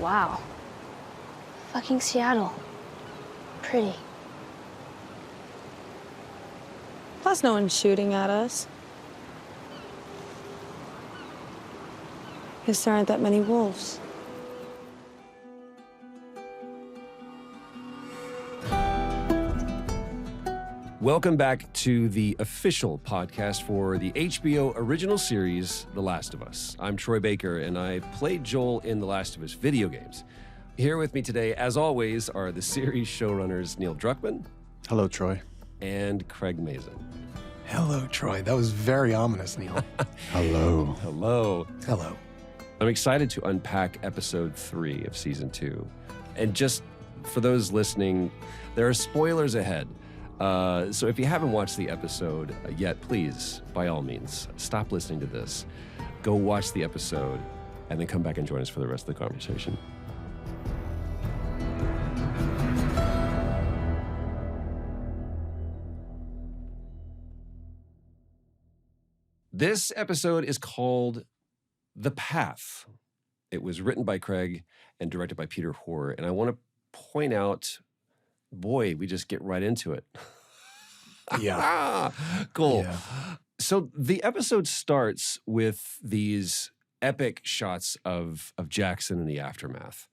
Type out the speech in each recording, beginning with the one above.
wow. Fucking Seattle. Pretty. Plus, no one's shooting at us. Because there aren't that many wolves. Welcome back to the official podcast for the HBO original series, The Last of Us. I'm Troy Baker, and I played Joel in The Last of Us video games. Here with me today, as always, are the series showrunners Neil Druckmann. Hello, Troy. And Craig Mazin. Hello, Troy. That was very ominous, Neil. Hello. Hello. Hello. I'm excited to unpack episode 3 of season 2. And just for those listening, there are spoilers ahead. So if you haven't watched the episode yet, please, by all means, stop listening to this. Go watch the episode and then come back and join us for the rest of the conversation. This episode is called The Path. It was written by Craig and directed by Peter Hoare. And I want to point out, boy, we just get right into it. Yeah. Cool. Yeah. So the episode starts with these epic shots of Jackson in the aftermath.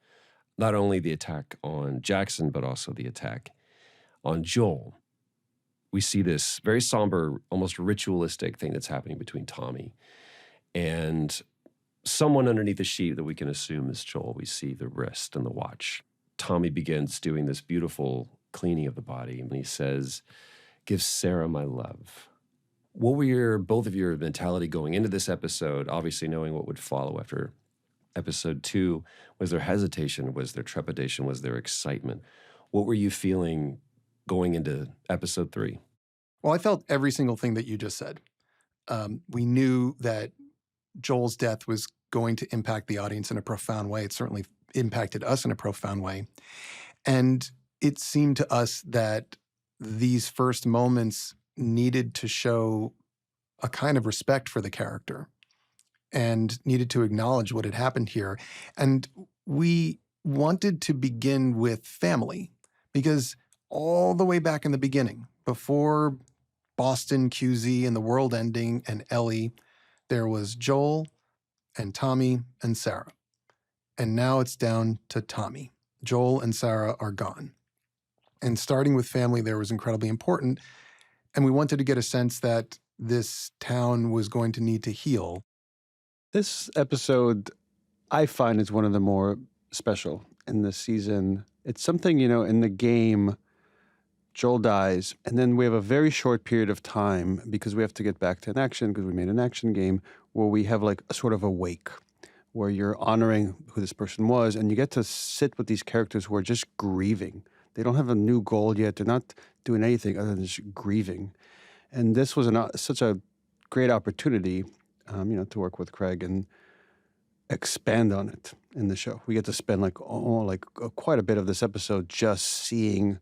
Not only the attack on Jackson, but also the attack on Joel. We see this very somber, almost ritualistic thing that's happening between Tommy and someone underneath the sheet that we can assume is Joel. We see the wrist and the watch. Tommy begins doing this beautiful cleaning of the body, and he says, "Give Sarah my love." What were both of your mentality going into this episode, obviously knowing what would follow after episode 2? Was there hesitation? Was there trepidation? Was there excitement? What were you feeling going into episode 3? Well, I felt every single thing that you just said. We knew that Joel's death was going to impact the audience in a profound way. It certainly impacted us in a profound way. And it seemed to us that these first moments needed to show a kind of respect for the character and needed to acknowledge what had happened here. And we wanted to begin with family because all the way back in the beginning, before Boston, QZ, and the world ending, and Ellie, there was Joel and Tommy and Sarah. And now it's down to Tommy. Joel and Sarah are gone. And starting with family there was incredibly important. And we wanted to get a sense that this town was going to need to heal. This episode, I find, is one of the more special in this season. It's something, in the game, Joel dies, and then we have a very short period of time because we have to get back to an action, because we made an action game, where we have like a sort of a wake, where you're honoring who this person was, and you get to sit with these characters who are just grieving. They don't have a new goal yet. They're not doing anything other than just grieving. And this was such a great opportunity, to work with Craig and expand on it in the show. We get to spend quite a bit of this episode just seeing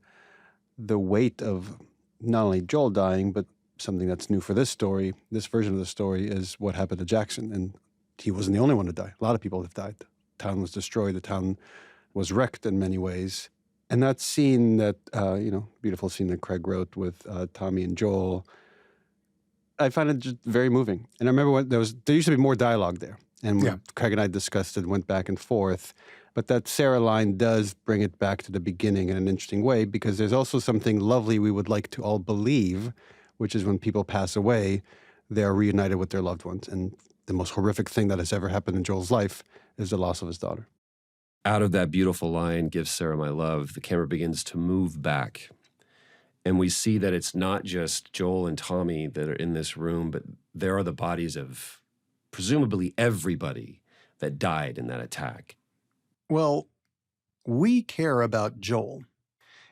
the weight of not only Joel dying, but something that's new for this story. This version of the story is what happened to Jackson. And he wasn't the only one to die. A lot of people have died. The town was destroyed. The town was wrecked in many ways. And that scene beautiful scene that Craig wrote with Tommy and Joel, I find it just very moving. And I remember there used to be more dialogue there. And Craig and I discussed it, went back and forth. But that Sarah line does bring it back to the beginning in an interesting way, because there's also something lovely we would like to all believe, which is when people pass away, they're reunited with their loved ones. And the most horrific thing that has ever happened in Joel's life is the loss of his daughter. Out of that beautiful line, "Give Sarah my love," the camera begins to move back. And we see that it's not just Joel and Tommy that are in this room, but there are the bodies of presumably everybody that died in that attack. Well, we care about Joel,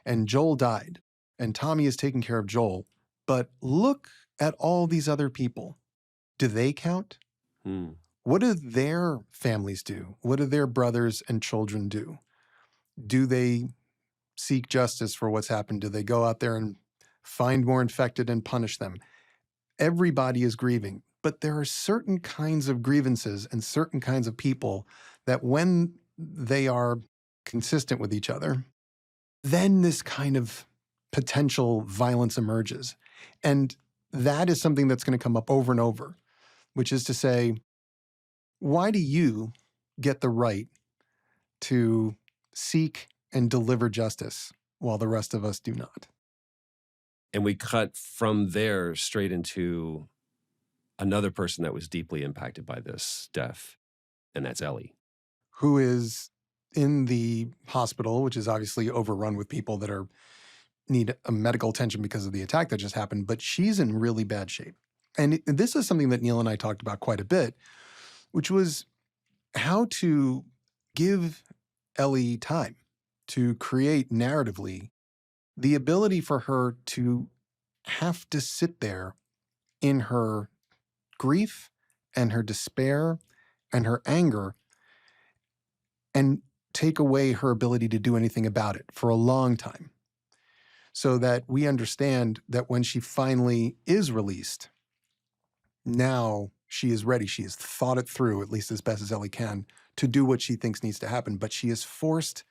and Joel died, and Tommy is taking care of Joel. But look at all these other people. Do they count? What do their families do? What do their brothers and children do? Do they seek justice for what's happened? Do they go out there and find more infected and punish them? Everybody is grieving, but there are certain kinds of grievances and certain kinds of people that when they are consistent with each other, then this kind of potential violence emerges. And that is something that's going to come up over and over, which is to say, why do you get the right to seek and deliver justice while the rest of us do not? And we cut from there straight into another person that was deeply impacted by this death, and that's Ellie. Who is in the hospital, which is obviously overrun with people that need a medical attention because of the attack that just happened, but she's in really bad shape. And this is something that Neil and I talked about quite a bit, which was how to give Ellie time to create narratively the ability for her to have to sit there in her grief and her despair and her anger and take away her ability to do anything about it for a long time, so that we understand that when she finally is released, now she is ready. She has thought it through, at least as best as Ellie can, to do what she thinks needs to happen. But she is forced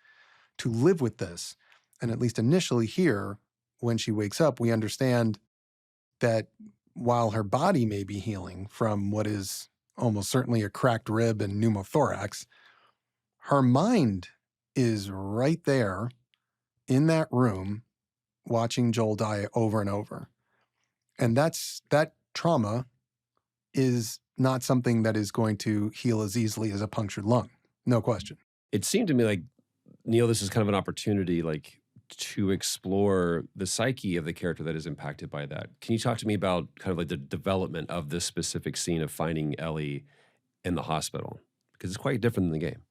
to live with this. And at least initially here, when she wakes up, we understand that while her body may be healing from what is almost certainly a cracked rib and pneumothorax, her mind is right there in that room watching Joel die over and over. And that trauma is not something that is going to heal as easily as a punctured lung. No question. It seemed to me like, Neil, this is kind of an opportunity to explore the psyche of the character that is impacted by that. Can you talk to me about kind of like the development of this specific scene of finding Ellie in the hospital? Because it's quite different than the game.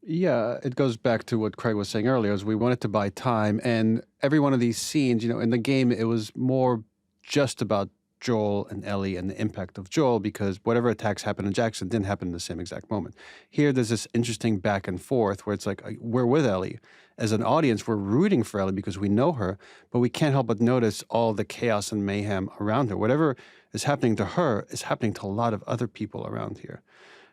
Yeah, it goes back to what Craig was saying earlier, is we wanted to buy time. And every one of these scenes, in the game, it was more just about Joel and Ellie and the impact of Joel, because whatever attacks happened in Jackson didn't happen in the same exact moment. Here, there's this interesting back and forth where it's like, we're with Ellie. As an audience, we're rooting for Ellie because we know her, but we can't help but notice all the chaos and mayhem around her. Whatever is happening to her is happening to a lot of other people around here.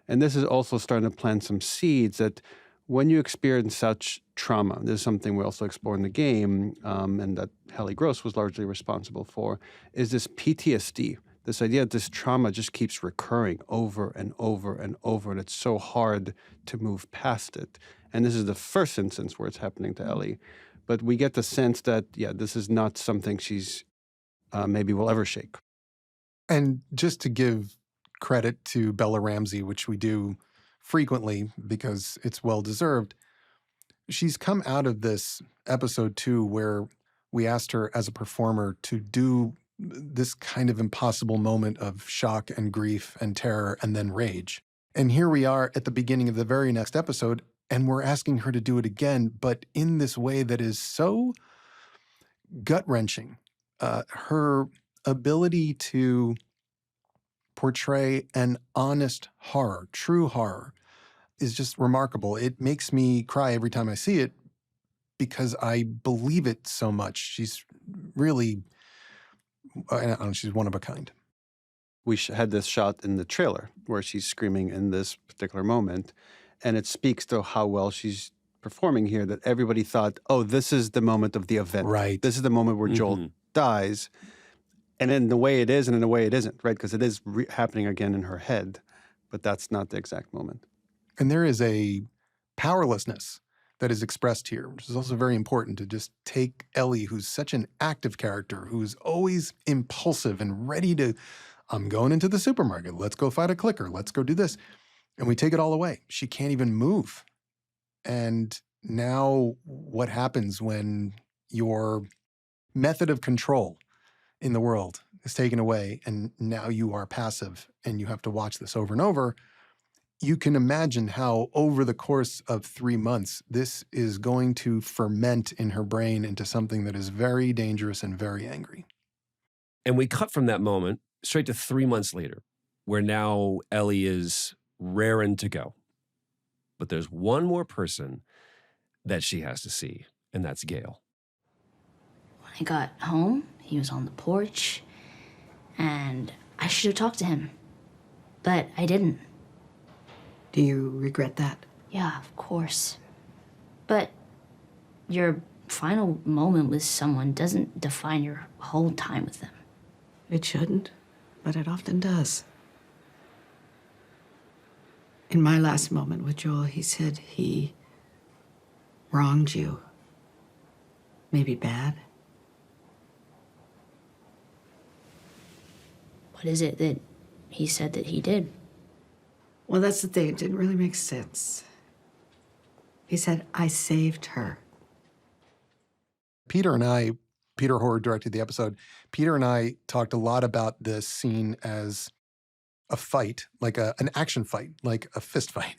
And this is also starting to plant some seeds that when you experience such trauma, this is something we also explore in the game, and that Hallie Gross was largely responsible for, is this PTSD, this idea that this trauma just keeps recurring over and over and over, and it's so hard to move past it. And this is the first instance where it's happening to Ellie. But we get the sense that, this is not something she's maybe will ever shake. And just to give credit to Bella Ramsey, which we do frequently because it's well-deserved, she's come out of this episode 2 where we asked her as a performer to do this kind of impossible moment of shock and grief and terror and then rage. And here we are at the beginning of the very next episode, and we're asking her to do it again, but in this way that is so gut-wrenching. Her ability to portray an honest horror, true horror, is just remarkable. It makes me cry every time I see it because I believe it so much. She's really, I don't know, she's one of a kind. We had this shot in the trailer where she's screaming in this particular moment, and it speaks to how well she's performing here, that everybody thought, oh, this is the moment of the event. Right. This is the moment where Joel dies. And in the way it is and in the way it isn't, right? Because it is happening again in her head, but that's not the exact moment. And there is a powerlessness that is expressed here, which is also very important, to just take Ellie, who's such an active character, who's always impulsive and ready to, I'm going into the supermarket, let's go fight a clicker, let's go do this. And we take it all away. She can't even move. And now what happens when your method of control in the world is taken away and now you are passive and you have to watch this over and over? You can imagine how over the course of 3 months, this is going to ferment in her brain into something that is very dangerous and very angry. And we cut from that moment straight to 3 months later, where now Ellie is raring to go. But there's one more person that she has to see, and that's Gail. When I got home, he was on the porch, and I should have talked to him, but I didn't. Do you regret that? Yeah, of course. But your final moment with someone doesn't define your whole time with them. It shouldn't, but it often does. In my last moment with Joel, he said he wronged you. Maybe bad. What is it that he said that he did? Well, that's the thing. It didn't really make sense. He said, I saved her. Peter Horror directed the episode. Peter and I talked a lot about this scene as a fight, like an action fight, like a fist fight.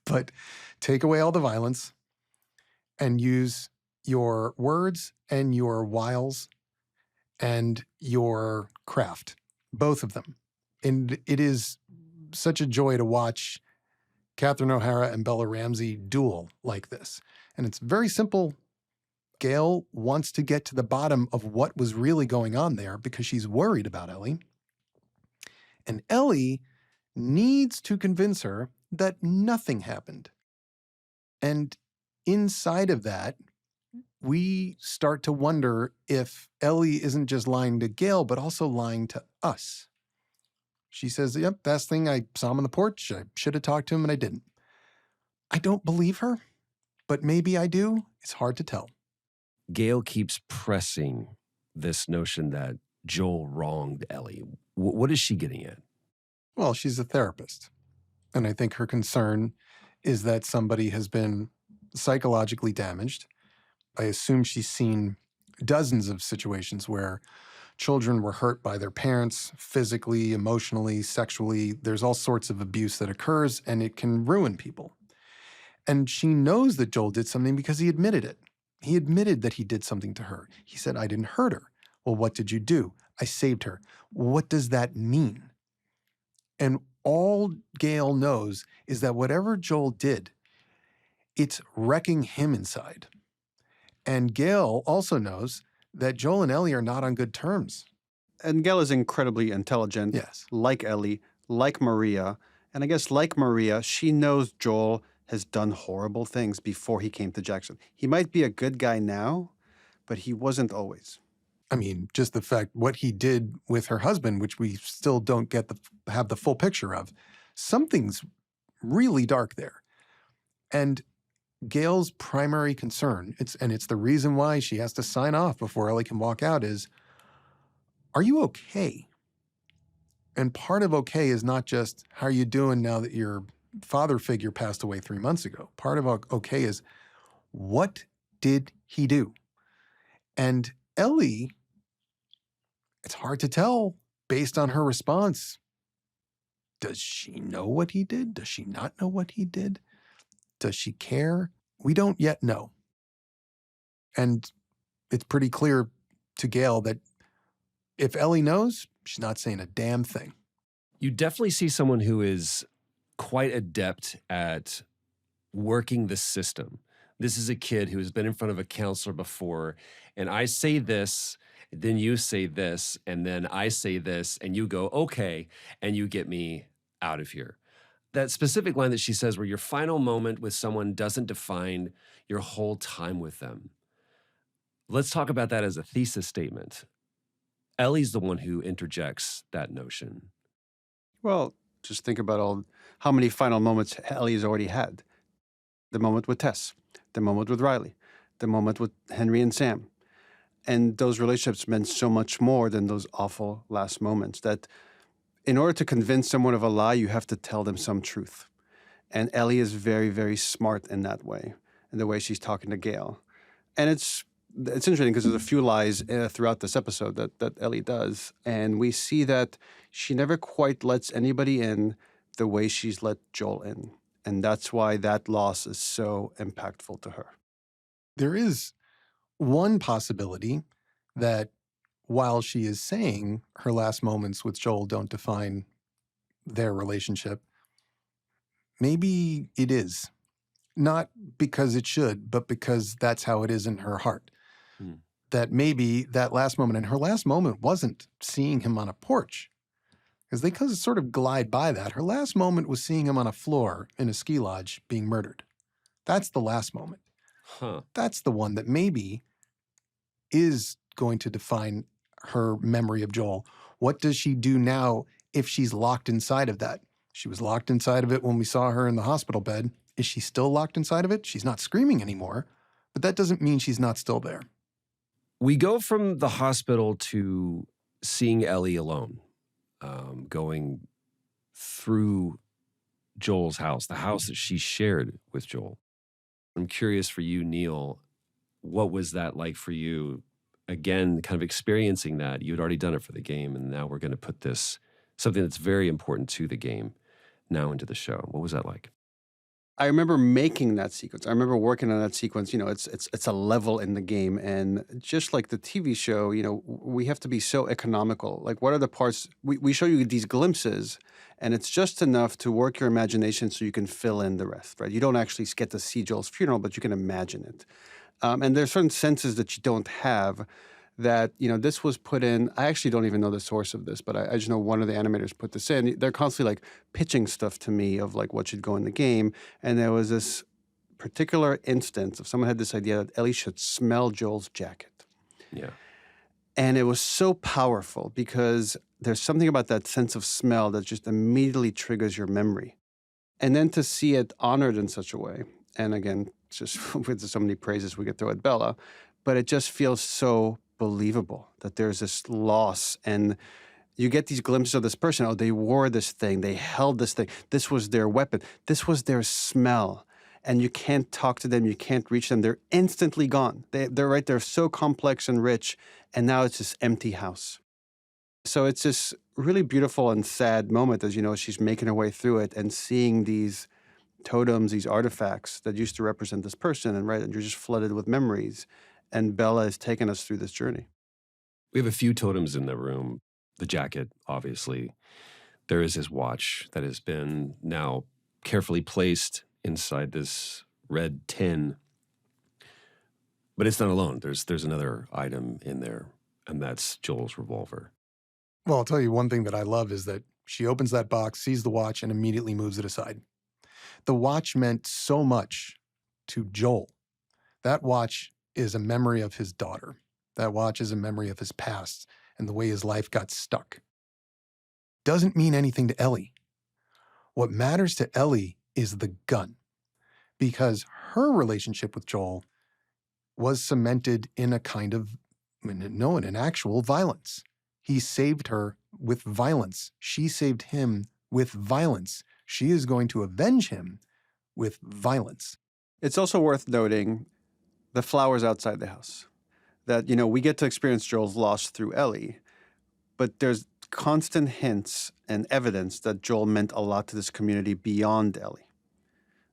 But take away all the violence and use your words and your wiles and your craft, both of them. And it is such a joy to watch Catherine O'Hara and Bella Ramsey duel like this. And it's very simple. Gail wants to get to the bottom of what was really going on there because she's worried about Ellie. And Ellie needs to convince her that nothing happened. And inside of that, we start to wonder if Ellie isn't just lying to Gail, but also lying to us. She says, yep, that's the thing. I saw him on the porch. I should have talked to him and I didn't. I don't believe her, but maybe I do. It's hard to tell. Gail keeps pressing this notion that Joel wronged Ellie. What is she getting at? Well, she's a therapist. And I think her concern is that somebody has been psychologically damaged. I assume she's seen dozens of situations where children were hurt by their parents, physically, emotionally, sexually. There's all sorts of abuse that occurs, and it can ruin people. And she knows that Joel did something because he admitted it. He admitted that he did something to her. He said, I didn't hurt her. Well, what did you do? I saved her. What does that mean? And all Gail knows is that whatever Joel did, it's wrecking him inside. And Gail also knows that Joel and Ellie are not on good terms. And Gail is incredibly intelligent, Yes. like Ellie, like Maria. And I guess like Maria, she knows Joel has done horrible things before he came to Jackson. He might be a good guy now, but he wasn't always. I mean, just the fact what he did with her husband, which we still don't have the full picture of, something's really dark there. And Gail's primary concern, it's the reason why she has to sign off before Ellie can walk out, is, are you okay? And part of okay is not just, how are you doing now that your father figure passed away 3 months ago? Part of okay is, what did he do? And Ellie, it's hard to tell based on her response. Does she know what he did? Does she not know what he did? Does she care? We don't yet know. And it's pretty clear to Gail that if Ellie knows, she's not saying a damn thing. You definitely see someone who is quite adept at working the system. This is a kid who has been in front of a counselor before, and I say this, then you say this, and then I say this, and you go, okay, and you get me out of here. That specific line that she says where your final moment with someone doesn't define your whole time with them. Let's talk about that as a thesis statement. Ellie's the one who interjects that notion. Well, just think about how many final moments Ellie's already had. The moment with Tess, the moment with Riley, the moment with Henry and Sam. And those relationships meant so much more than those awful last moments, that in order to convince someone of a lie, you have to tell them some truth. And Ellie is very, very smart in that way, in the way she's talking to Gail. And it's interesting because there's a few lies throughout this episode that Ellie does. And we see that she never quite lets anybody in the way she's let Joel in. And that's why that loss is so impactful to her. There is one possibility that while she is saying her last moments with Joel don't define their relationship, maybe it is. Not because it should, but because that's how it is in her heart. That maybe that last moment, and her last moment wasn't seeing him on a porch, because they sort of glide by that. Her last moment was seeing him on a floor in a ski lodge being murdered. That's the last moment. Huh. That's the one that maybe is going to define her memory of Joel. What does she do now if she's locked inside of that? She was locked inside of it when we saw her in the hospital bed. Is she still locked inside of it? She's not screaming anymore, but that doesn't mean she's not still there. We go from the hospital to seeing Ellie alone, going through Joel's house, the house that she shared with Joel. I'm curious for you, Neil, what was that like for you? Again, kind of experiencing that. You had already done it for the game, and now we're going to put this, something that's very important to the game, now into the show. What was that like? I remember making that sequence. I remember working on that sequence. You know, it's a level in the game, and just like the TV show, you know, we have to be so economical. Like, what are the parts we show you these glimpses, and it's just enough to work your imagination so you can fill in the rest, right? You don't actually get to see Joel's funeral, but you can imagine it. And there's certain senses that you don't have. That, you know, this was put in. I actually don't even know the source of this, but I just know one of the animators put this in. They're constantly like pitching stuff to me of like what should go in the game. And there was this particular instance of someone had this idea that Ellie should smell Joel's jacket. Yeah. And it was so powerful because there's something about that sense of smell that just immediately triggers your memory. And then to see it honored in such a way, and again, it's just with so many praises we could throw at Bella, but it just feels so believable that there's this loss, and you get these glimpses of this person. Oh, they wore this thing, they held this thing, this was their weapon, this was their smell, and you can't talk to them, you can't reach them, they're instantly gone. They're right, they're so complex and rich, and now it's this empty house. So it's this really beautiful and sad moment as, you know, she's making her way through it and seeing these totems, these artifacts that used to represent this person, and right, and you're just flooded with memories. And Bella has taken us through this journey. We have a few totems in the room. The jacket, obviously. There is his watch that has been now carefully placed inside this red tin. But it's not alone. There's another item in there, and that's Joel's revolver. Well, I'll tell you one thing that I love is that she opens that box, sees the watch, and immediately moves it aside. The watch meant so much to Joel. That watch is a memory of his daughter. That watch is a memory of his past and the way his life got stuck. Doesn't mean anything to Ellie. What matters to Ellie is the gun, because her relationship with Joel was cemented in a kind of, in an actual violence. He saved her with violence. She saved him with violence. She is going to avenge him with violence. It's also worth noting the flowers outside the house. That, you know, we get to experience Joel's loss through Ellie, but there's constant hints and evidence that Joel meant a lot to this community beyond Ellie.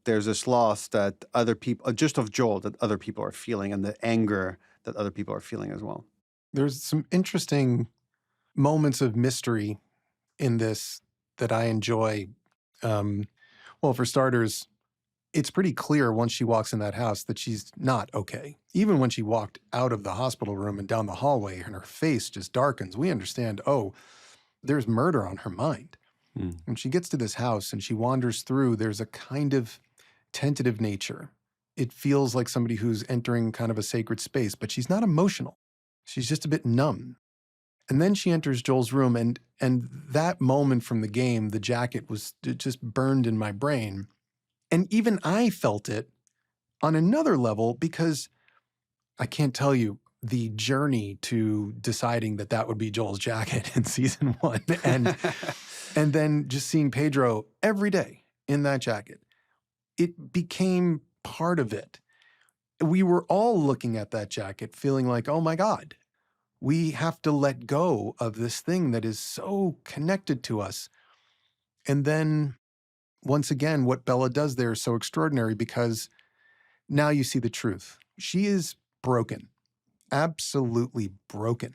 There's this loss that other people, just of Joel, that other people are feeling, and the anger that other people are feeling as well. There's some interesting moments of mystery in this that I enjoy. Well, for starters, it's pretty clear once she walks in that house that she's not okay. Even when she walked out of the hospital room and down the hallway and her face just darkens, we understand, oh, there's murder on her mind. When she gets to this house and she wanders through, there's a kind of tentative nature. It feels like somebody who's entering kind of a sacred space, but she's not emotional. She's just a bit numb. And then she enters Joel's room, and that moment from the game, the jacket was just burned in my brain. And even I felt it on another level, because I can't tell you the journey to deciding that that would be Joel's jacket in season 1. And then just seeing Pedro every day in that jacket. It became part of it. We were all looking at that jacket feeling like, oh my God, we have to let go of this thing that is so connected to us. And then once again, what Bella does there is so extraordinary, because now you see the truth. She is broken, absolutely broken.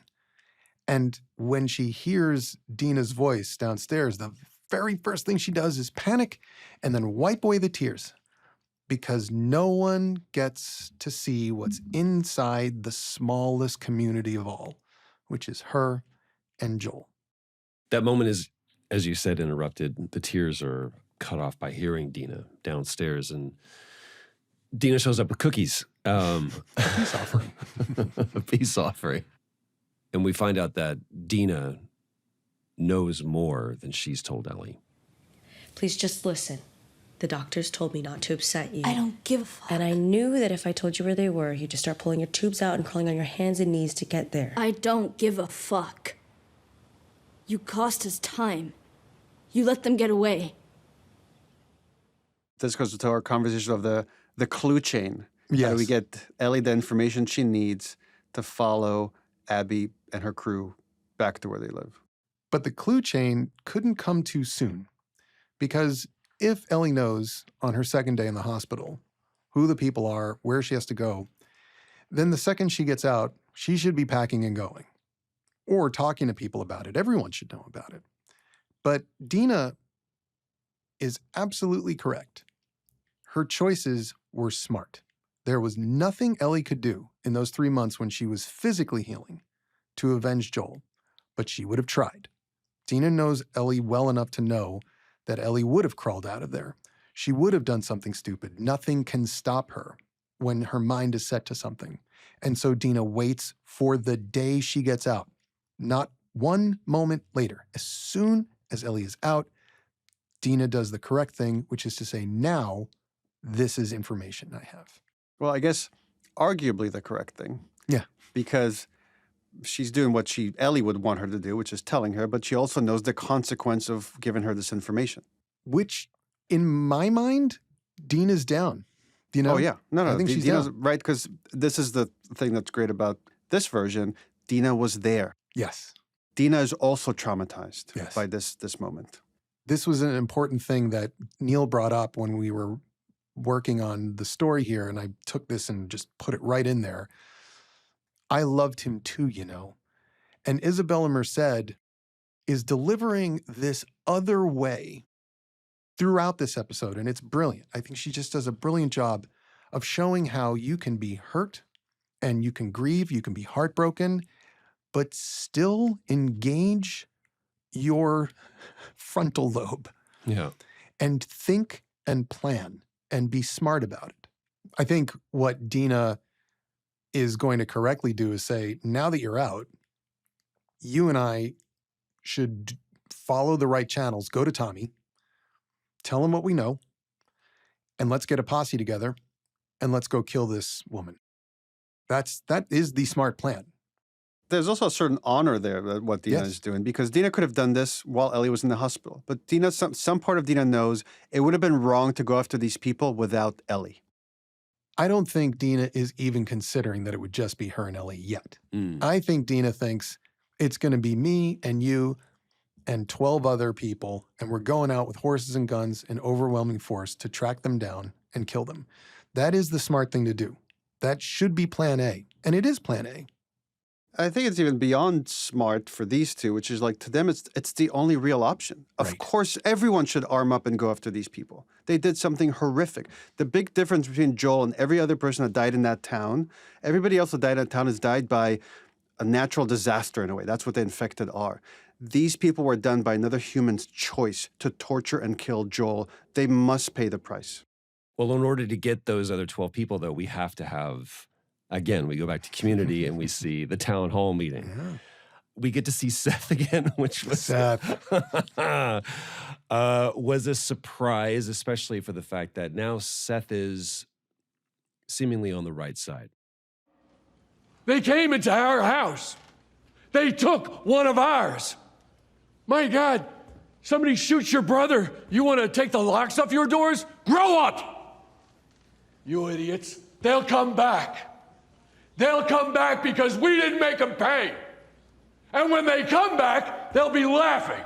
And when she hears Dina's voice downstairs, the very first thing she does is panic and then wipe away the tears, because no one gets to see what's inside the smallest community of all, which is her and Joel. That moment is, as you said, interrupted. The tears are cut off by hearing Dina downstairs. And Dina shows up with cookies. Peace offering. A peace offering. And we find out that Dina knows more than she's told Ellie. Please just listen. The doctors told me not to upset you. I don't give a fuck. And I knew that if I told you where they were, you'd just start pulling your tubes out and crawling on your hands and knees to get there. I don't give a fuck. You cost us time. You let them get away. This goes to our conversation of the clue chain. Yes. How do we get Ellie the information she needs to follow Abby and her crew back to where they live? But the clue chain couldn't come too soon, because if Ellie knows on her second day in the hospital who the people are, where she has to go, then the second she gets out, she should be packing and going or talking to people about it. Everyone should know about it. But Dina is absolutely correct. Her choices were smart. There was nothing Ellie could do in those 3 months when she was physically healing to avenge Joel, but she would have tried. Dina knows Ellie well enough to know that Ellie would have crawled out of there. She would have done something stupid. Nothing can stop her when her mind is set to something. And so Dina waits for the day she gets out, not one moment later. As soon as Ellie is out, Dina does the correct thing, which is to say, now, this is information I have. Well, I guess arguably the correct thing. Yeah. Because she's doing what Ellie would want her to do, which is telling her, but she also knows the consequence of giving her this information. Which, in my mind, Dina's down. You know? Oh, yeah. No, I think she's Dina's down. right, because this is the thing that's great about this version. Dina was there. Yes. Dina is also traumatized Yes. by this moment. This was an important thing that Neil brought up when we were working on the story here, and I took this and just put it right in there. I loved him too, you know. And Isabella Merced is delivering this other way throughout this episode, and it's brilliant. I think she just does a brilliant job of showing how you can be hurt and you can grieve, you can be heartbroken, but still engage your frontal lobe Yeah. and think and plan and be smart about it. I think what Dina is going to correctly do is say, now that you're out, you and I should follow the right channels, go to Tommy, tell him what we know, and let's get a posse together and let's go kill this woman. That is the smart plan. There's also a certain honor there that what Dina Yes. is doing, because Dina could have done this while Ellie was in the hospital. But Dina, some part of Dina knows it would have been wrong to go after these people without Ellie. I don't think Dina is even considering that it would just be her and Ellie yet. Mm. I think Dina thinks it's going to be me and you and 12 other people, and we're going out with horses and guns in overwhelming force to track them down and kill them. That is the smart thing to do. That should be plan A, and it is plan A. I think it's even beyond smart for these two, which is like, to them, it's the only real option. Of Right. course, everyone should arm up and go after these people. They did something horrific. The big difference between Joel and every other person that died in that town, everybody else that died in that town has died by a natural disaster in a way. That's what the infected are. These people were done by another human's choice to torture and kill Joel. They must pay the price. Well, in order to get those other 12 people, though, we have to have, again, we go back to Community and we see the town hall meeting. Yeah. We get to see Seth again, which was Seth. was a surprise, especially for the fact that now Seth is seemingly on the right side. They came into our house. They took one of ours. My God, somebody shoots your brother. You want to take the locks off your doors? Grow up! You idiots. They'll come back. They'll come back because we didn't make them pay. And when they come back, they'll be laughing.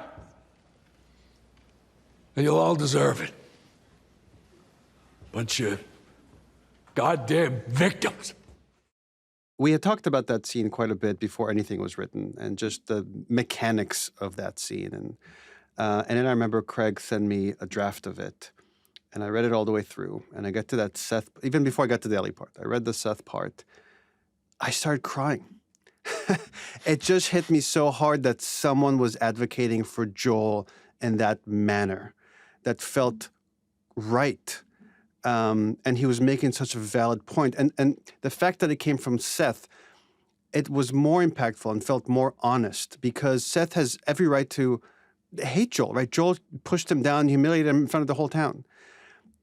And you'll all deserve it. Bunch of goddamn victims. We had talked about that scene quite a bit before anything was written, and just the mechanics of that scene. And then I remember Craig sent me a draft of it, and I read it all the way through. And I got to that Seth, even before I got to the Ellie part, I read the Seth part. I started crying. It just hit me so hard that someone was advocating for Joel in that manner that felt right. And he was making such a valid point. And the fact that it came from Seth, it was more impactful and felt more honest because Seth has every right to hate Joel, right? Joel pushed him down, humiliated him in front of the whole town.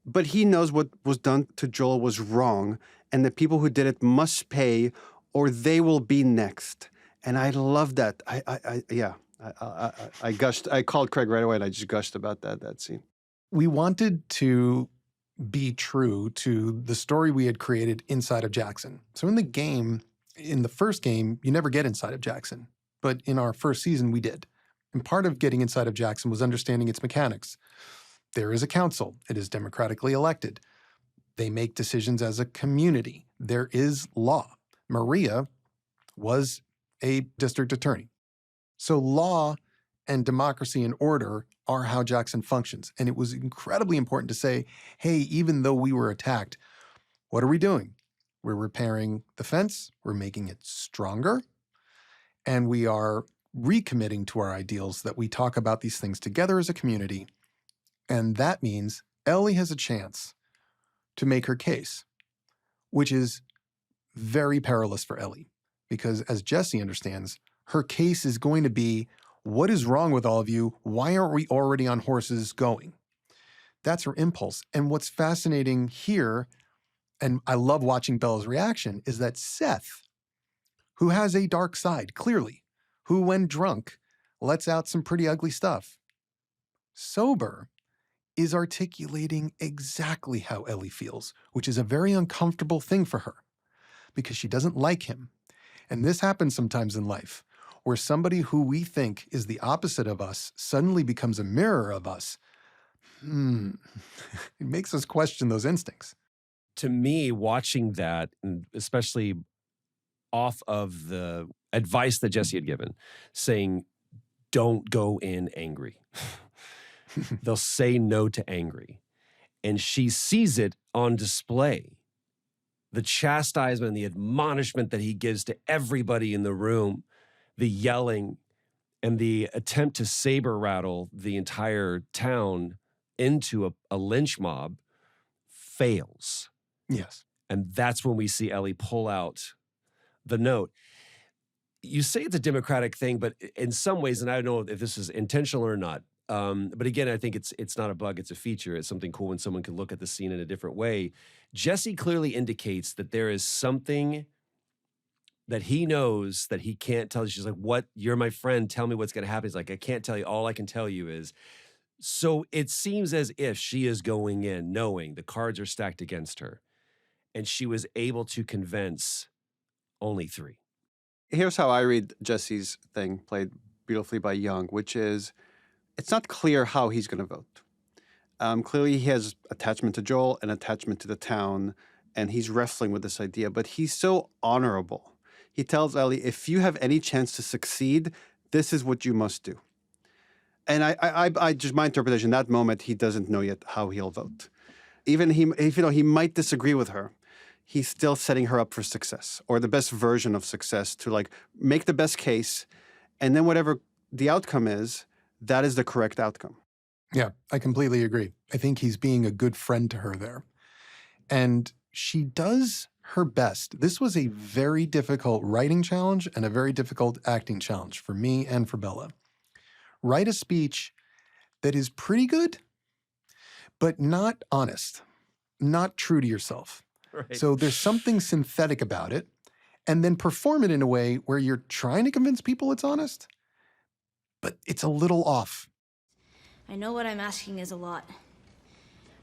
But he knows what was done to Joel was wrong, and the people who did it must pay or they will be next. And I love that. I gushed. I called Craig right away and I just gushed about that scene. We wanted to be true to the story we had created inside of Jackson. So in the first game, you never get inside of Jackson. But in our first season, we did. And part of getting inside of Jackson was understanding its mechanics. There is a council. It is democratically elected. They make decisions as a community. There is law. Maria was a district attorney. So law and democracy and order are how Jackson functions. And it was incredibly important to say, hey, even though we were attacked, what are we doing? We're repairing the fence, we're making it stronger, and we are recommitting to our ideals that we talk about these things together as a community. And that means Ellie has a chance to make her case, which is very perilous for Ellie. Because as Jesse understands, her case is going to be, what is wrong with all of you? Why aren't we already on horses going? That's her impulse. And what's fascinating here, and I love watching Bella's reaction, is that Seth, who has a dark side, clearly, who when drunk lets out some pretty ugly stuff, sober, is articulating exactly how Ellie feels, which is a very uncomfortable thing for her because she doesn't like him. And this happens sometimes in life, where somebody who we think is the opposite of us suddenly becomes a mirror of us. It makes us question those instincts. To me, watching that, and especially off of the advice that Jesse had given, saying, don't go in angry. They'll say no to angry. And she sees it on display. The chastisement, the admonishment that he gives to everybody in the room, the yelling, and the attempt to saber rattle the entire town into a lynch mob fails. Yes. And that's when we see Ellie pull out the note. You say it's a democratic thing, but in some ways, and I don't know if this is intentional or not, but again, I think it's not a bug, it's a feature. It's something cool when someone can look at the scene in a different way. Jesse clearly indicates that there is something that he knows that he can't tell. She's like, what? You're my friend. Tell me what's going to happen. He's like, I can't tell you. All I can tell you is. So it seems as if she is going in knowing the cards are stacked against her. And she was able to convince only 3. Here's how I read Jesse's thing, played beautifully by Young, which is, it's not clear how he's going to vote. Clearly, he has attachment to Joel and attachment to the town, and he's wrestling with this idea. But he's so honorable. He tells Ellie, if you have any chance to succeed, this is what you must do. And I just, my interpretation, that moment, he doesn't know yet how he'll vote. Even if he might disagree with her, he's still setting her up for success, or the best version of success, to like make the best case, and then whatever the outcome is, that is the correct outcome. Yeah, I completely agree. I think he's being a good friend to her there. And she does her best. This was a very difficult writing challenge and a very difficult acting challenge for me and for Bella. Write a speech that is pretty good, but not honest, not true to yourself. Right. So there's something synthetic about it, and then perform it in a way where you're trying to convince people it's honest, but it's a little off. I know what I'm asking is a lot.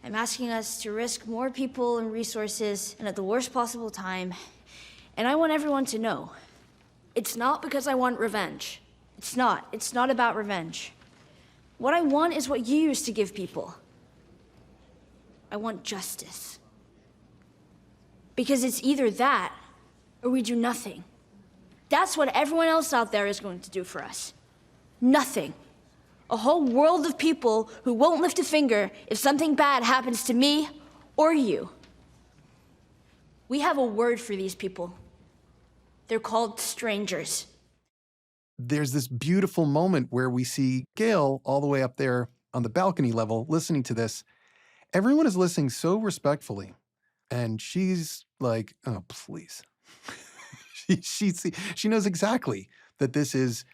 I'm asking us to risk more people and resources and at the worst possible time. And I want everyone to know, it's not because I want revenge. It's not. It's not about revenge. What I want is what you used to give people. I want justice. Because it's either that or we do nothing. That's what everyone else out there is going to do for us. Nothing. A whole world of people who won't lift a finger if something bad happens to me or you. We have a word for these people. They're called strangers. There's this beautiful moment where we see Gail all the way up there on the balcony level listening to this, everyone is listening so respectfully. And she's like, oh, please. She knows exactly that this is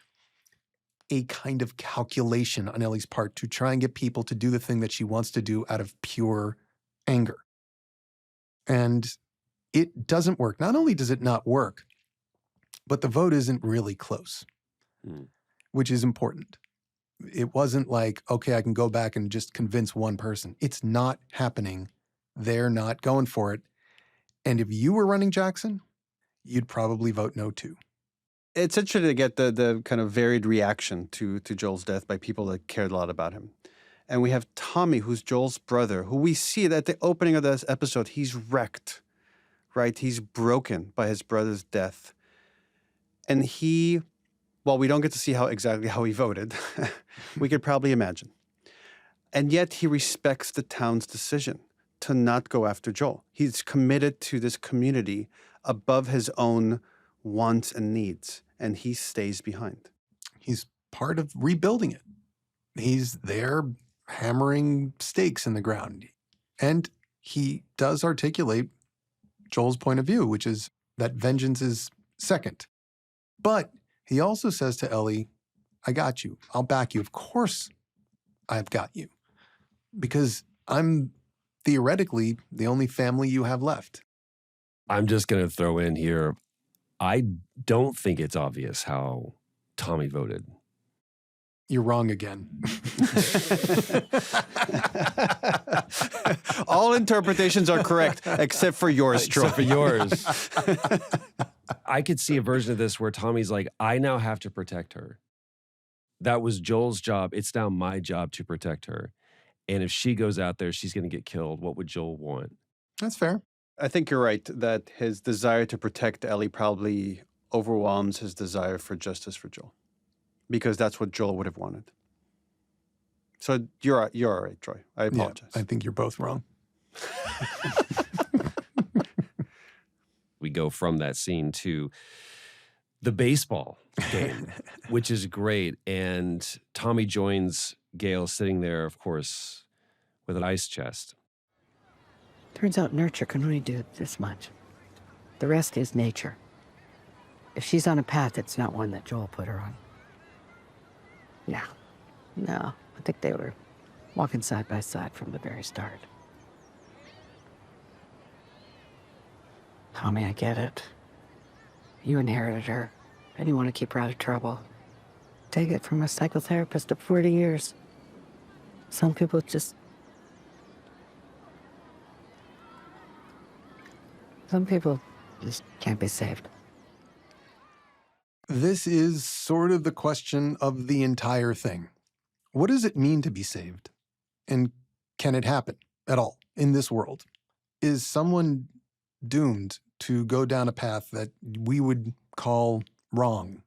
a kind of calculation on Ellie's part to try and get people to do the thing that she wants to do out of pure anger. And it doesn't work. Not only does it not work, but the vote isn't really close, which is important. It wasn't like, okay, I can go back and just convince one person. It's not happening. They're not going for it. And if you were running Jackson, you'd probably vote no too. It's interesting to get the kind of varied reaction to Joel's death by people that cared a lot about him. And we have Tommy, who's Joel's brother, who we see at the opening of this episode, he's wrecked, right? He's broken by his brother's death. And well, we don't get to see exactly how he voted. We could probably imagine. And yet he respects the town's decision to not go after Joel. He's committed to this community above his own wants and needs, and he stays behind. He's part of rebuilding it. He's there hammering stakes in the ground. And he does articulate Joel's point of view, which is that vengeance is second. But he also says to Ellie, I got you. I'll back you. Of course I've got you. Because I'm theoretically the only family you have left. I'm just going to throw in here, I don't think it's obvious how Tommy voted. You're wrong again. All interpretations are correct, except for yours, Troy. Except for yours. I could see a version of this where Tommy's like, I now have to protect her. That was Joel's job. It's now my job to protect her. And if she goes out there, she's going to get killed. What would Joel want? That's fair. I think you're right that his desire to protect Ellie probably overwhelms his desire for justice for Joel, because that's what Joel would have wanted. So you're all right, Troy. I apologize. Yeah, I think you're both wrong. We go from that scene to the baseball game, which is great. And Tommy joins Gail sitting there, of course, with an ice chest. Turns out nurture can only do this much. The rest is nature. If she's on a path, it's not one that Joel put her on. No, I think they were walking side by side from the very start. Tommy, I get it. You inherited her, and you want to keep her out of trouble. Take it from a psychotherapist of 40 years. Some people just can't be saved. This is sort of the question of the entire thing. What does it mean to be saved? And can it happen at all in this world? Is someone doomed to go down a path that we would call wrong?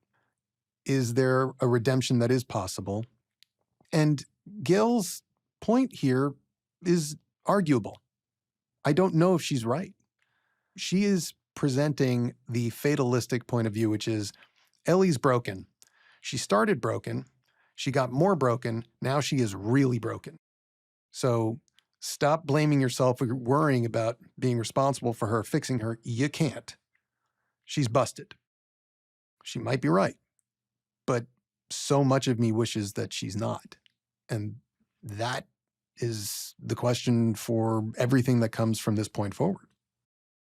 Is there a redemption that is possible? And Gail's point here is arguable. I don't know if she's right. She is presenting the fatalistic point of view, which is Ellie's broken. She started broken. She got more broken. Now she is really broken. So stop blaming yourself for worrying about being responsible for her, fixing her. You can't. She's busted. She might be right, but so much of me wishes that she's not. And that is the question for everything that comes from this point forward.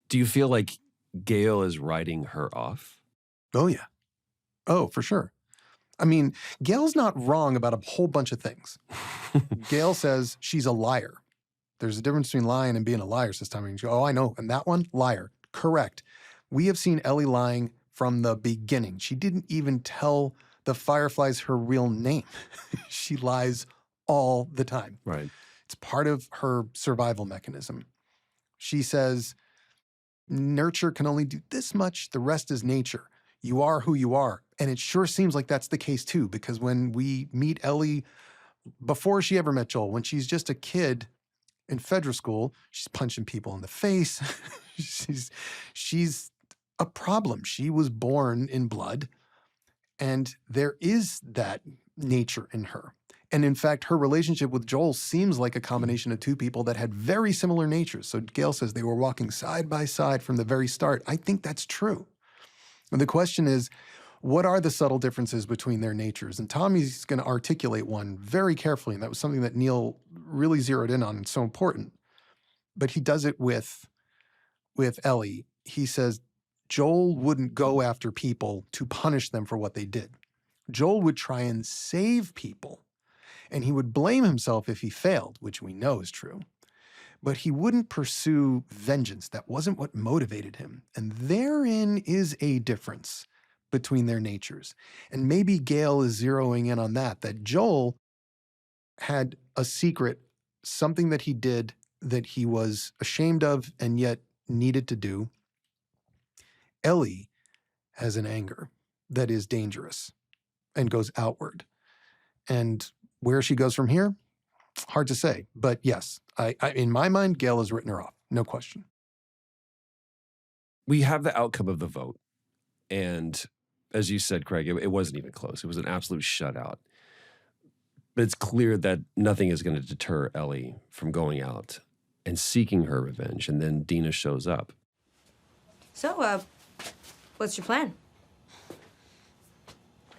Do you feel like Gail is writing her off? Oh, yeah. Oh, for sure. I mean, Gail's not wrong about a whole bunch of things. Gail says she's a liar. There's a difference between lying and being a liar, says Tommy. Oh, I know. And that one, liar. Correct. We have seen Ellie lying from the beginning. She didn't even tell the Fireflies her real name. She lies all the time. Right. It's part of her survival mechanism. She says, nurture can only do this much. The rest is nature. You are who you are. And it sure seems like that's the case too, because when we meet Ellie, before she ever met Joel, when she's just a kid in Federal School, she's punching people in the face. she's a problem. She was born in blood, and there is that nature in her. And in fact, her relationship with Joel seems like a combination of two people that had very similar natures. So Gail says they were walking side by side from the very start. I think that's true. And the question is, what are the subtle differences between their natures? And Tommy's going to articulate one very carefully. And that was something that Neil really zeroed in on. It's so important. But he does it with Ellie. He says, Joel wouldn't go after people to punish them for what they did. Joel would try and save people, and he would blame himself if he failed, which we know is true. But he wouldn't pursue vengeance. That wasn't what motivated him. And therein is a difference between their natures. And maybe Gail is zeroing in on that Joel had a secret, something that he did that he was ashamed of and yet needed to do. Ellie has an anger that is dangerous and goes outward. And where she goes from here, hard to say. But yes, I in my mind, Gail has written her off, no question. We have the outcome of the vote. And as you said, Craig, it wasn't even close. It was an absolute shutout. But it's clear that nothing is going to deter Ellie from going out and seeking her revenge. And then Dina shows up. So, what's your plan?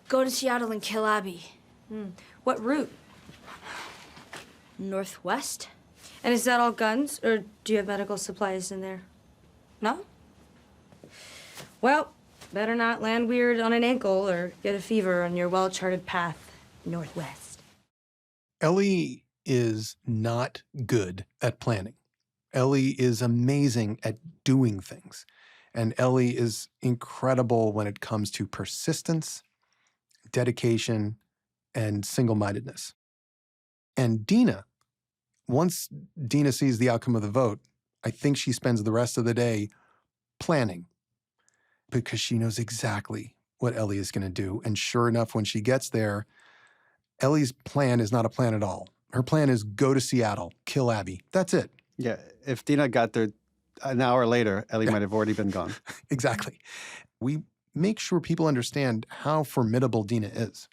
Go to Seattle and kill Abby. What route? Northwest? And is that all guns, or do you have medical supplies in there? No? Well, better not land weird on an ankle or get a fever on your well-charted path northwest. Ellie is not good at planning. Ellie is amazing at doing things. And Ellie is incredible when it comes to persistence, dedication, and single-mindedness. And Dina, once Dina sees the outcome of the vote, I think she spends the rest of the day planning because she knows exactly what Ellie is going to do. And sure enough, when she gets there, Ellie's plan is not a plan at all. Her plan is go to Seattle, kill Abby. That's it. Yeah, if Dina got there an hour later, Ellie might have already been gone. Exactly. We make sure people understand how formidable Dina is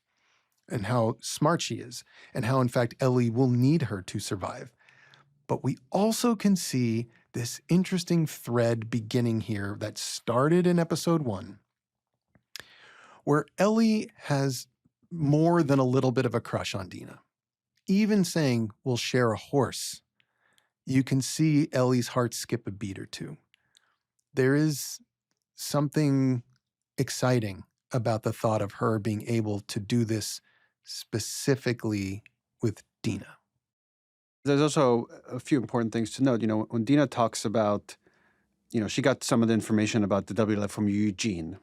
and how smart she is and how, in fact, Ellie will need her to survive. But we also can see this interesting thread beginning here that started in episode 1, where Ellie has more than a little bit of a crush on Dina. Even saying, we'll share a horse, you can see Ellie's heart skip a beat or two. There is something exciting about the thought of her being able to do this specifically with Dina. There's also a few important things to note. You know, when Dina talks about, you know, she got some of the information about the WLF from Eugene.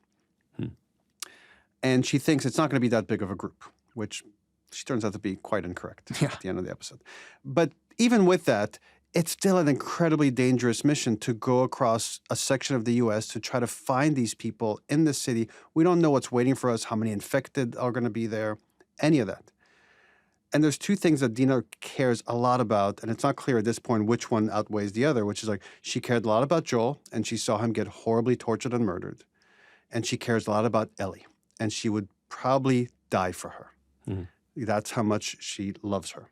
And she thinks it's not going to be that big of a group, which she turns out to be quite incorrect at the end of the episode. But even with that, it's still an incredibly dangerous mission to go across a section of the U.S. to try to find these people in the city. We don't know what's waiting for us, how many infected are going to be there, any of that. And there's two things that Dina cares a lot about, and it's not clear at this point which one outweighs the other, which is like she cared a lot about Joel, and she saw him get horribly tortured and murdered. And she cares a lot about Ellie, and she would probably die for her. That's how much she loves her.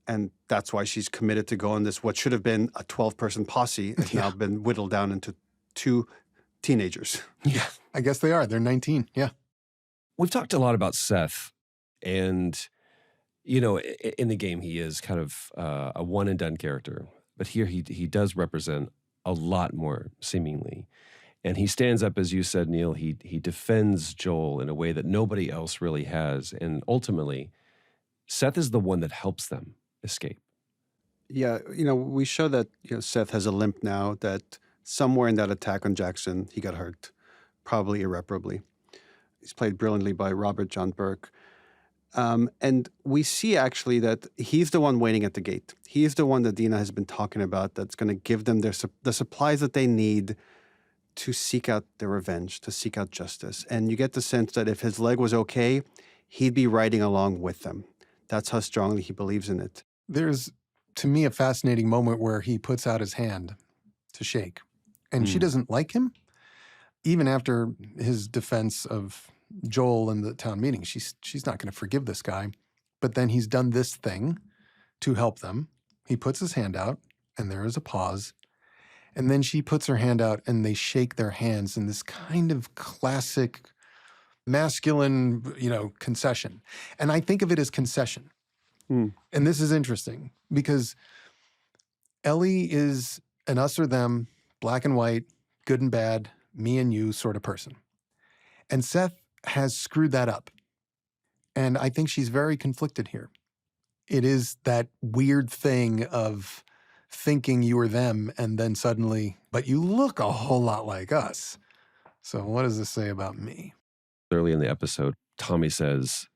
And that's why she's committed to go on this, what should have been a 12-person posse, has now been whittled down into 2 teenagers. Yeah, I guess they are. They're 19, yeah. We've talked a lot about Seth, and, you know, in the game, he is kind of a one-and-done character. But here he does represent a lot more, seemingly. And he stands up, as you said, Neil, he defends Joel in a way that nobody else really has. And ultimately, Seth is the one that helps them escape. Yeah, you know, we show that, you know, Seth has a limp now, that somewhere in that attack on Jackson, he got hurt, probably irreparably. He's played brilliantly by Robert John Burke. And we see actually that he's the one waiting at the gate. He is the one that Dina has been talking about that's going to give them the supplies that they need to seek out their revenge, to seek out justice. And you get the sense that if his leg was okay, he'd be riding along with them. That's how strongly he believes in it. There's, to me, a fascinating moment where he puts out his hand to shake. And she doesn't like him. Even after his defense of Joel in the town meeting, she's not going to forgive this guy. but then he's done this thing to help them. He puts his hand out, and there is a pause. And then she puts her hand out, and they shake their hands in this kind of classic masculine, concession. And I think of it as concession. And this is interesting because Ellie is an us or them, black and white, good and bad, me and you sort of person. And Seth has screwed that up. And I think she's very conflicted here. It is that weird thing of thinking you are them and then suddenly, but you look a whole lot like us. So what does this say about me? Early in the episode, Tommy says,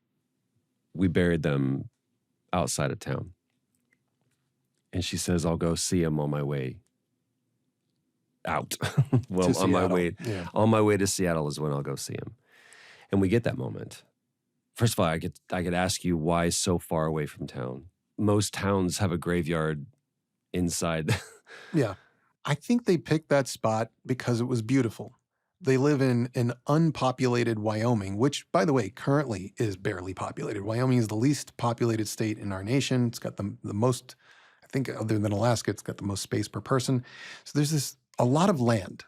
we buried them outside of town. And she says, I'll go see him on my way out. Well, on my way to Seattle is when I'll go see him. And we get that moment. First of all, I could ask you why so far away from town. Most towns have a graveyard inside. Yeah. I think they picked that spot because it was beautiful. They live in an unpopulated Wyoming, which, by the way, currently is barely populated. Wyoming is the least populated state in our nation. It's got the most, I think, other than Alaska, it's got the most space per person. So there's a lot of land,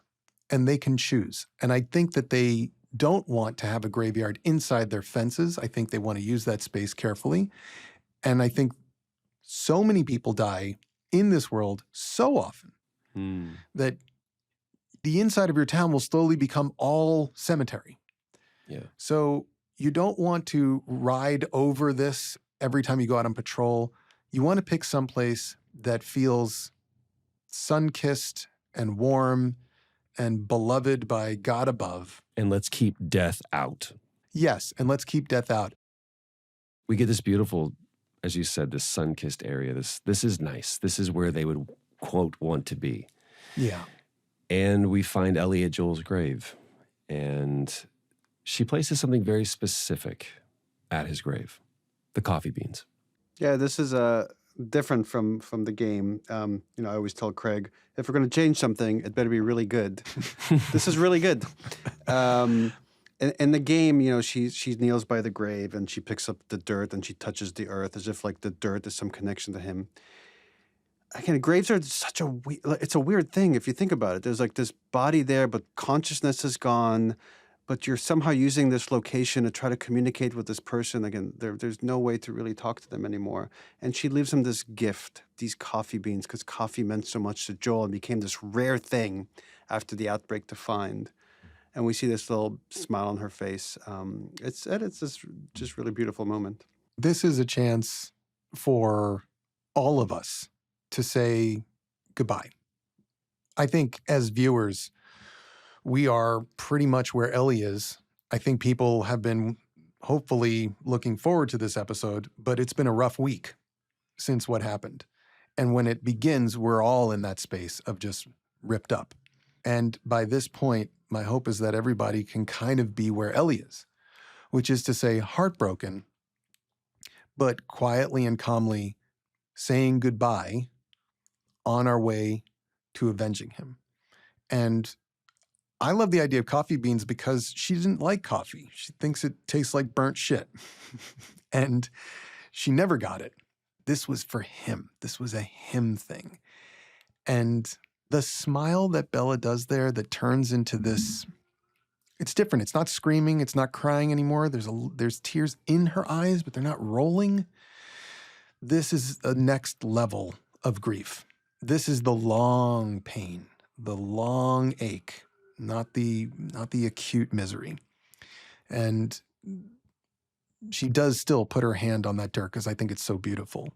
and they can choose. And I think that they don't want to have a graveyard inside their fences. I think they want to use that space carefully. And I think so many people die in this world so often that the inside of your town will slowly become all cemetery. Yeah. So you don't want to ride over this every time you go out on patrol. You want to pick someplace that feels sun-kissed and warm and beloved by God above. And let's keep death out. Yes, and let's keep death out. We get this beautiful, as you said, this sun-kissed area. This is nice. This is where they would, quote, want to be. Yeah. And we find Ellie at Joel's grave. And she places something very specific at his grave. The coffee beans. Yeah, this is different from the game. I always tell Craig, if we're going to change something, it better be really good. This is really good. In the game, she kneels by the grave and she picks up the dirt and she touches the earth as if like the dirt is some connection to him. Again, graves are it's a weird thing if you think about it. There's like this body there, but consciousness is gone. But you're somehow using this location to try to communicate with this person. Again, there's no way to really talk to them anymore. And she leaves him this gift, these coffee beans, because coffee meant so much to Joel and became this rare thing after the outbreak to find. And we see this little smile on her face. It's this just really beautiful moment. This is a chance for all of us to say goodbye. I think as viewers, we are pretty much where Ellie is. I think people have been hopefully looking forward to this episode, but it's been a rough week since what happened. And when it begins, we're all in that space of just ripped up. And by this point, my hope is that everybody can kind of be where Ellie is, which is to say heartbroken, but quietly and calmly saying goodbye on our way to avenging him. And I love the idea of coffee beans because she didn't like coffee. She thinks it tastes like burnt shit. And she never got it. This was for him. This was a him thing. And the smile that Bella does there that turns into this, it's different. It's not screaming. It's not crying anymore. There's tears in her eyes, but they're not rolling. This is a next level of grief. This is the long pain, the long ache. Not the acute misery. And she does still put her hand on that dirt because I think it's so beautiful.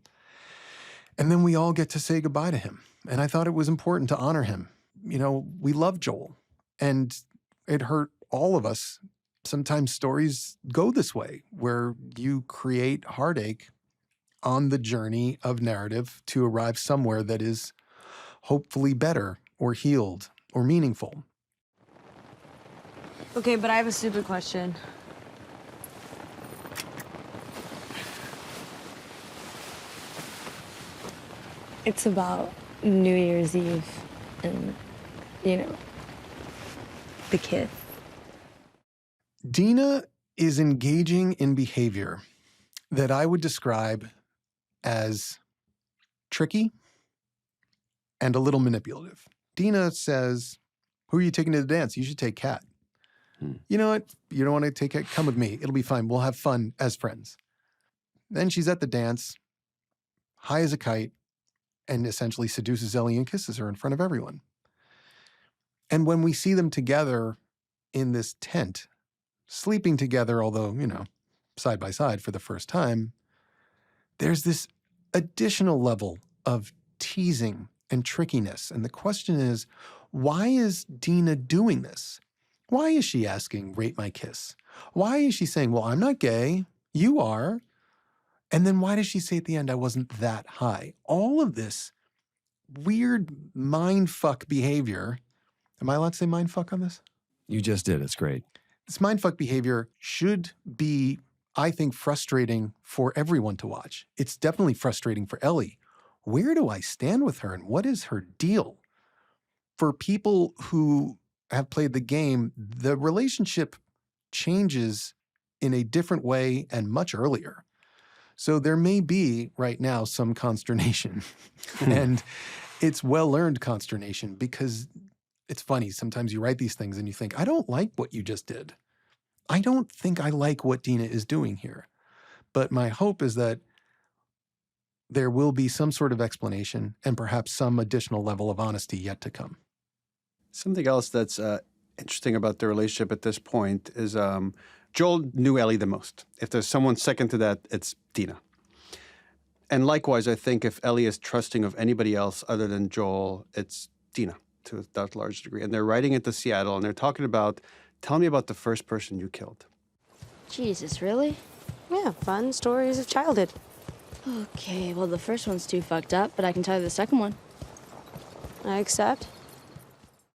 And then we all get to say goodbye to him. And I thought it was important to honor him. We love Joel. And it hurt all of us. Sometimes stories go this way, where you create heartache on the journey of narrative to arrive somewhere that is hopefully better or healed or meaningful. Okay, but I have a stupid question. It's about New Year's Eve and, the kid. Dina is engaging in behavior that I would describe as tricky and a little manipulative. Dina says, who are you taking to the dance? You should take Kat. You know what? You don't want to take Kat? Come with me. It'll be fine. We'll have fun as friends. Then she's at the dance, high as a kite, and essentially seduces Ellie and kisses her in front of everyone. And when we see them together in this tent, sleeping together, although, side by side for the first time, there's this additional level of teasing and trickiness. And the question is, why is Dina doing this? Why is she asking, rate my kiss? Why is she saying, well, I'm not gay, you are? And then why does she say at the end, I wasn't that high? All of this weird mindfuck behavior. Am I allowed to say mindfuck on this? You just did. It's great. This mindfuck behavior should be, I think, frustrating for everyone to watch. It's definitely frustrating for Ellie. Where do I stand with her and what is her deal? For people who have played the game, the relationship changes in a different way and much earlier. So there may be right now some consternation. And it's well-earned consternation because it's funny. Sometimes you write these things and you think, I don't like what you just did. I don't think I like what Dina is doing here. But my hope is that there will be some sort of explanation and perhaps some additional level of honesty yet to come. Something else that's interesting about the relationship at this point is Joel knew Ellie the most. If there's someone second to that, it's Dina. And likewise, I think if Ellie is trusting of anybody else other than Joel, it's Dina to that large degree. And they're writing into Seattle and they're talking about, tell me about the first person you killed. Jesus, really? Yeah, fun stories of childhood. Okay, well, the first one's too fucked up, but I can tell you the second one. I accept.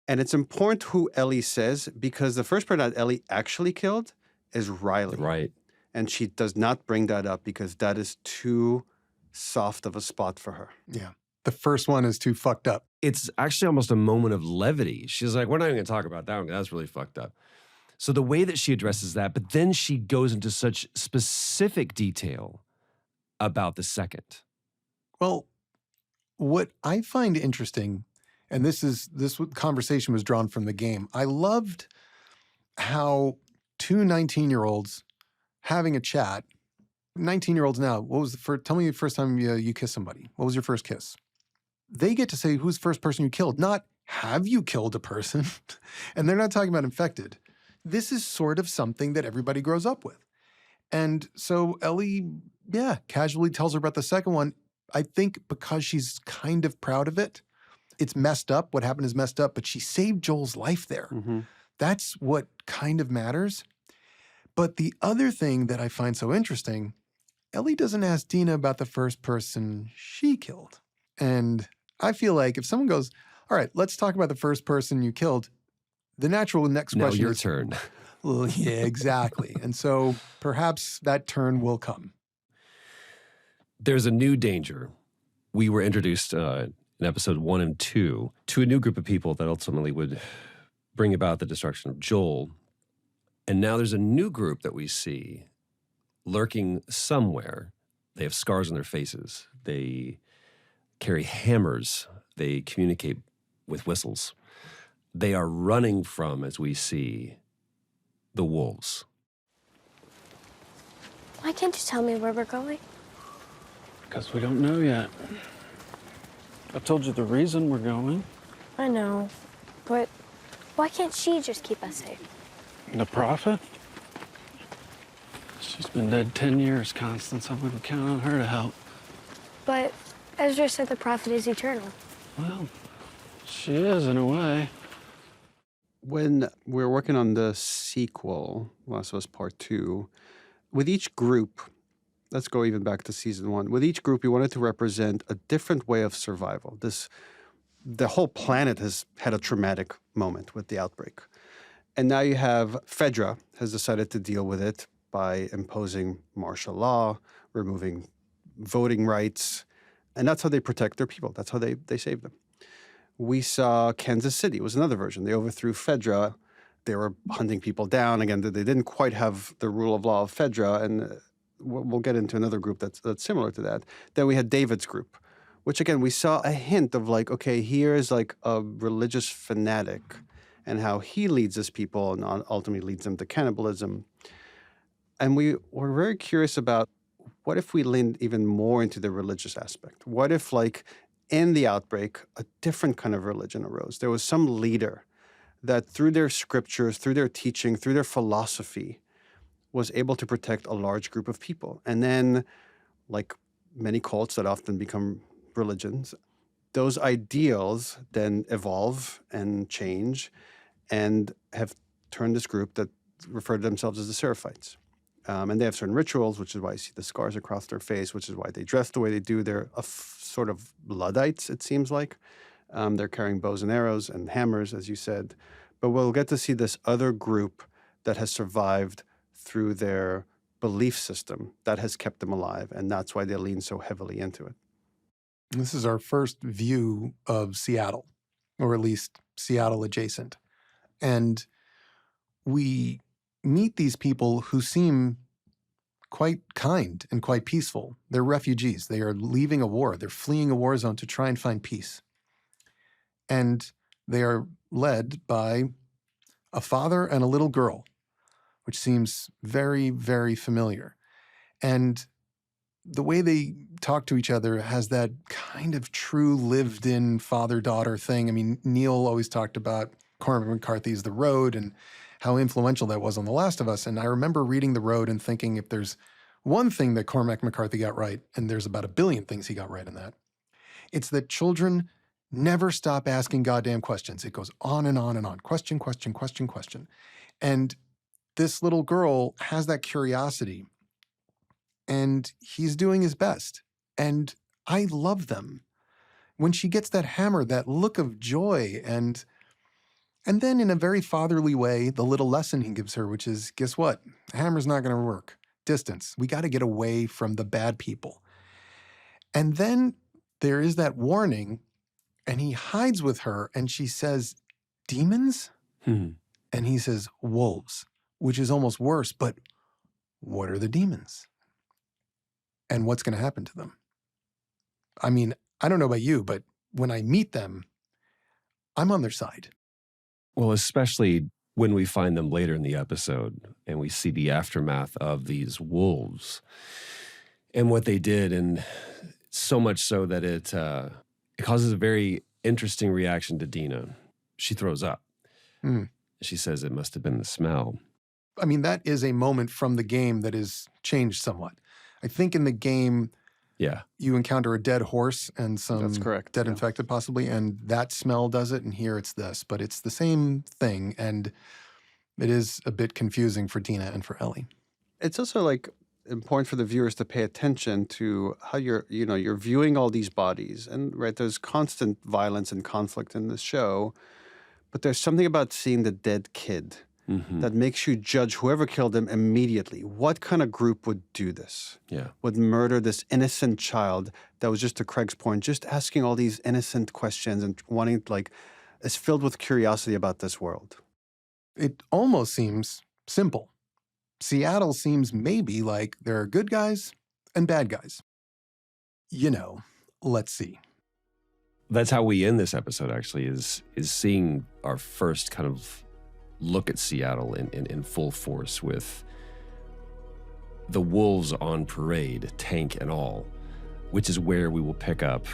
And it's important who Ellie says because the first person that Ellie actually killed is Riley. Right. And she does not bring that up because that is too soft of a spot for her. Yeah. The first one is too fucked up. It's actually almost a moment of levity. She's like, we're not even going to talk about that one. That's really fucked up. So the way that she addresses that, but then she goes into such specific detail about the second. Well, what I find interesting, and this conversation was drawn from the game, I loved how two 19-year-olds having a chat, 19-year-olds now, tell me the first time you kissed somebody. What was your first kiss? They get to say, who's the first person you killed? Not, have you killed a person? And they're not talking about infected. This is sort of something that everybody grows up with. And so Ellie, casually tells her about the second one. I think because she's kind of proud of it. It's messed up. What happened is messed up, but she saved Joel's life there. Mm-hmm. That's what kind of matters. But the other thing that I find so interesting, Ellie doesn't ask Dina about the first person she killed. And I feel like if someone goes, all right, let's talk about the first person you killed, the natural next Now question your is, turn. well, yeah, exactly. And so perhaps that turn will come. There's a new danger. We were introduced in episode 1 and 2 to a new group of people that ultimately would bring about the destruction of Joel. And now there's a new group that we see lurking somewhere. They have scars on their faces. They carry hammers. They communicate with whistles. They are running from, as we see, the wolves. Why can't you tell me where we're going? Because we don't know yet. I told you the reason we're going. I know, but why can't she just keep us safe? The prophet? She's been dead 10 years, Constance. I wouldn't count on her to help. But Ezra said the prophet is eternal. Well, she is in a way. When we're working on the sequel, Last of Us Part 2, with each group, let's go even back to season 1. With each group, we wanted to represent a different way of survival. The whole planet has had a traumatic moment with the outbreak. And now you have Fedra has decided to deal with it by imposing martial law, removing voting rights, and that's how they protect their people. That's how they save them. We saw Kansas City was another version. They overthrew Fedra. They were hunting people down. Again, they didn't quite have the rule of law of Fedra, and we'll get into another group that's similar to that. Then we had David's group, which again, we saw a hint of like, okay, here is like a religious fanatic and how he leads his people and ultimately leads them to cannibalism. And we were very curious about what if we leaned even more into the religious aspect? What if, like, in the outbreak, a different kind of religion arose? There was some leader that through their scriptures, through their teaching, through their philosophy, was able to protect a large group of people. And then, like many cults that often become religions, those ideals then evolve and change and have turned this group that refer to themselves as the Seraphites. And they have certain rituals, which is why you see the scars across their face, which is why they dress the way they do. They're sort of Luddites, it seems like. They're carrying bows and arrows and hammers, as you said. But we'll get to see this other group that has survived through their belief system that has kept them alive, and that's why they lean so heavily into it. This is our first view of Seattle, or at least Seattle adjacent. And we meet these people who seem quite kind and quite peaceful. They're refugees. They are leaving a war. They're fleeing a war zone to try and find peace. And they are led by a father and a little girl, which seems very, very familiar. And the way they talk to each other has that kind of true lived-in father-daughter thing. I mean, Neil always talked about Cormac McCarthy's The Road and how influential that was on The Last of Us. And I remember reading The Road and thinking, if there's one thing that Cormac McCarthy got right, and there's about 1 billion things he got right in that, it's that children never stop asking goddamn questions. It goes on and on and on. Question, question, question, question. And this little girl has that curiosity, and he's doing his best. And I love them. When she gets that hammer, that look of joy, and then in a very fatherly way, the little lesson he gives her, which is, guess what? The hammer's not going to work. Distance. We got to get away from the bad people. And then there is that warning, and he hides with her, and she says, demons? And he says, wolves, which is almost worse. But what are the demons? And what's going to happen to them? I mean, I don't know about you, but when I meet them, I'm on their side. Well, especially when we find them later in the episode and we see the aftermath of these wolves and what they did, and so much so that it causes a very interesting reaction to Dina. She throws up. She says it must have been the smell. I mean, that is a moment from the game that is changed somewhat. I think in the game, you encounter a dead horse and some That's correct. dead infected possibly, and that smell does it, and here it's this. But it's the same thing, and it is a bit confusing for Dina and for Ellie. It's also like important for the viewers to pay attention to how you're viewing all these bodies, and right, there's constant violence and conflict in this show, but there's something about seeing the dead kid that makes you judge whoever killed him immediately. What kind of group would do this? Would murder this innocent child that was, just to Craig's point, just asking all these innocent questions and wanting, like, is filled with curiosity about this world. It almost seems simple. Seattle seems maybe like there are good guys and bad guys. You know, let's see. That's how we end this episode, actually, is seeing our first kind of look at Seattle in full force, with the wolves on parade, tank and all, which is where we will pick up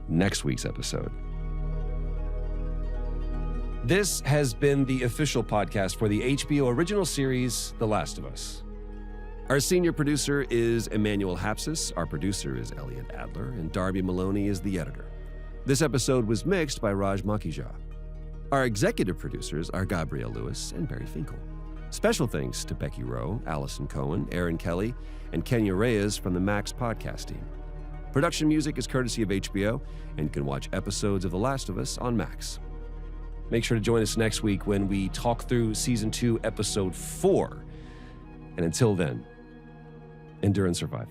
next week's episode. This has been the official podcast for the HBO original series, The Last of Us. Our senior producer is Emmanuel Hapsis, our producer is Elliot Adler, and Darby Maloney is the editor. This episode was mixed by Raj Makija. Our executive producers are Gabrielle Lewis and Barry Finkel. Special thanks to Becky Rowe, Allison Cohen, Aaron Kelly, and Kenya Reyes from the Max podcast team. Production music is courtesy of HBO, and you can watch episodes of The Last of Us on Max. Make sure to join us next week when we talk through Season 2, Episode 4. And until then, endure and survive.